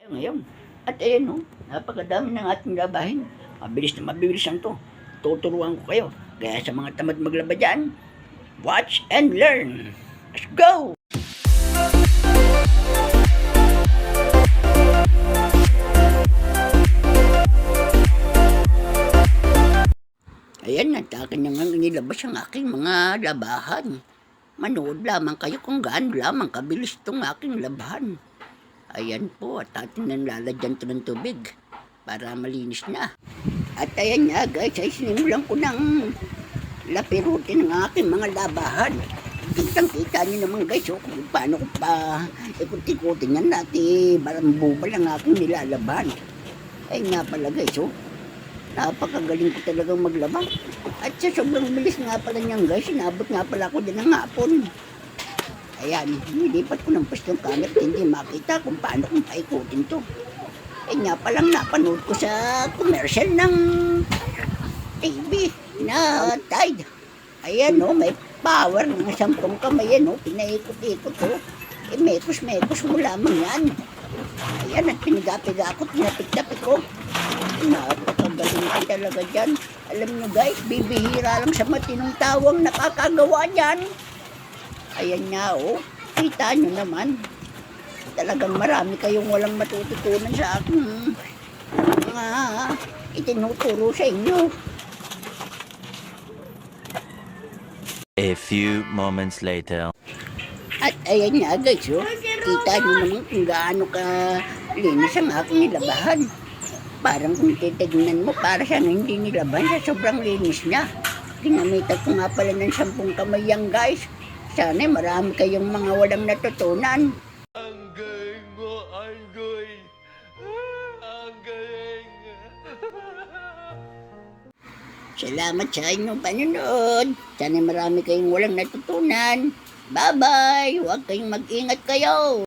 Ngayon. At ayan no, napakadami ng ating labahin. Mabilis lang to. Tuturuan ko kayo. Kaya sa mga tamad maglaba dyan, watch and learn. Let's go! Ayan, natakin na nga nilabas ang aking mga labahan. Manood lamang kayo kung gaano lamang kabilis itong aking labahan. Ayan po, at atin nang lalagyan to ng tubig para malinis na. At ayan nga guys, ay sinimulan ko ng lapirutin ng aking mga labahan. Kitang-kita nyo naman guys, kung paano ko pa ikot-ikutin yan natin, barambubal ang aking nilalaban. Ay nga pala guys, napakagaling ko talagang maglaba. At sa sobrang bilis nga pala niyan guys, inabot nga pala ako din ng hapon. Ayan, nilipat ko ng pwestong camera at hindi makita kung paano kung paikutin to. Eh nga palang napanood ko sa commercial ng TV na Tide. Ayan may power ng 10 kamay yan pinaikot-ikot Eh mekos mo lamang yan. Ayan, at pinigapiga ako, pinapit-tapit ko. Napakagaling ko talaga dyan. Alam nyo guys, bibihira lang sa matinong tawang nakakagawa dyan. Ayan nga kita nyo naman. Talagang marami kayong walang matututunan sa akin. Mga itinuturo sa inyo. A few moments later. At ayan nga guys, kita nyo naman kung gaano ka linis ang aking nilabahan. Parang kung titignan mo, para siyang hindi nilaban sa sobrang linis niya. Ginamitan ko nga pala ng 10 kamay yan guys. Sana marami kayong mga walang natutunan. Ang galing mo, Anggoy. Ang galing. Salamat sa inyong panonood. Sana marami kayong walang natutunan. Bye-bye! Huwag kayong mag-ingat kayo.